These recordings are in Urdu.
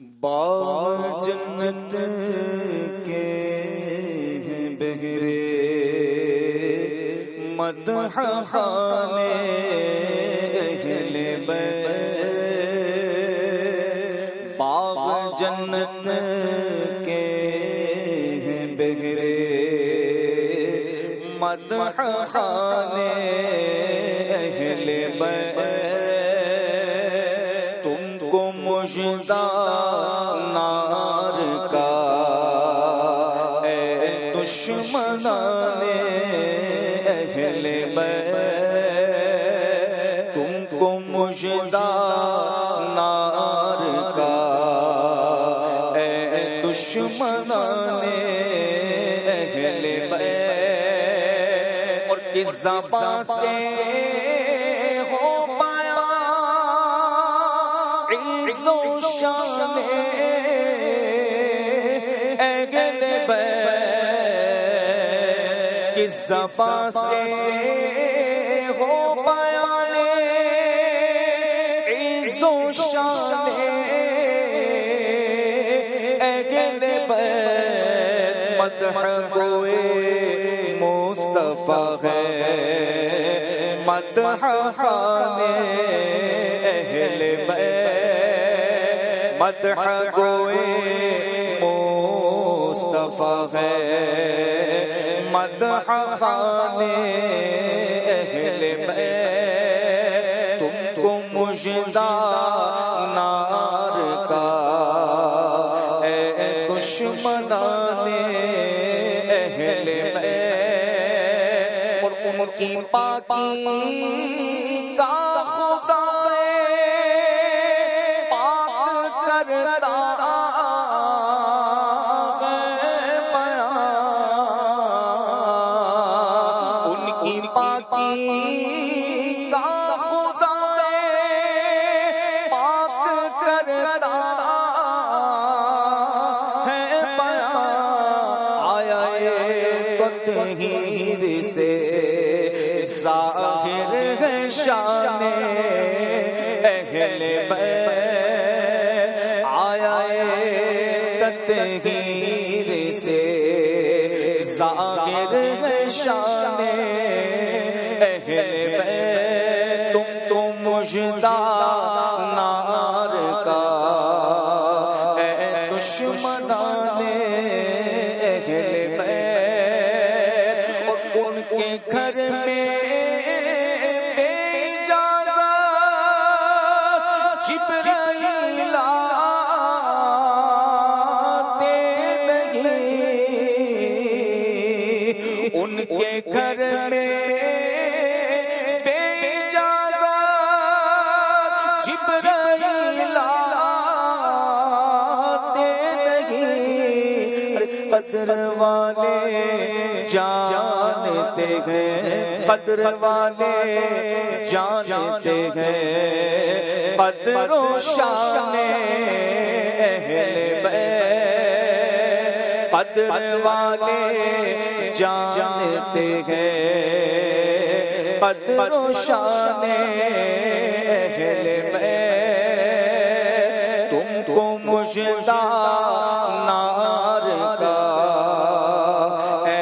باغ جنت کے ہیں بہرے مدح خانے اہل بیت، باغ جنت کے ہیں بہرے مدح خانے اہل بیت، تم کو مژدہ نار کا اے دشمنان اہل بیت، تم کو مژدہ نار کا اے دشمنان اہل بیت، اور کس زبان سے ہو پایا عز و شان اہل بیت، کس زبان سے ہو پایا عز و شان اہل بیت، مدح کوئے مصطفیٰ ہے مدح خانے اہل بیت، مدح کوئے مصطفیٰ ہے مدح خانے اہل بیت، تم کو مژدہ نار کا اے دشمنان اہل بیت، اور ان کی پاکی کا خدا پاک کرتا ہے بیان، ان کی پاکی کا خدا پاک کرتا ہے بیان، آیا تطہیر سے ظاہر ہے شان اہل بیت، آیا تطہیر سے ظاہر ہے شان اہل بیت، تم تو مژدہ نار کا اے دشمنان اہل بیت، اور ان کے گھر میں جبرائیل آتے نہیں، ان کے گھر میں بے اجازت جبرائیل آتے نہیں، قدر والے جانتے ہیں، قدر والے جانتے ہیں قدر و شان اہل بیت، قدر والے جانتے ہیں قدر و شان اہل بیت، تم کو مژدہ نار کا اے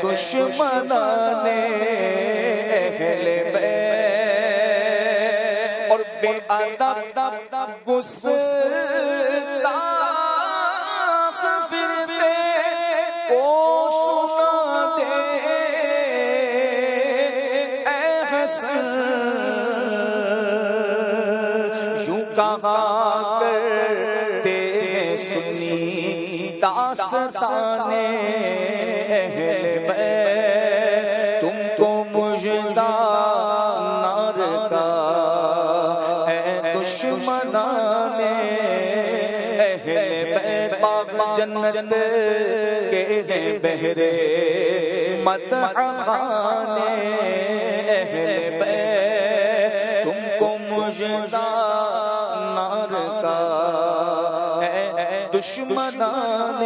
دشمنان اہل بیت، اور بے ادب گستاخ فرقے کو سنا دے اے حسن، یوں کہا کرتے سنی داستان اہل بیت، تم کو مژدہ نار کا اے دشمنان اہل بیت، باغ جنت کے ہیں بہرے مدح خانے اہل بیت، تم کو مژدہ نار کا اے دشمنان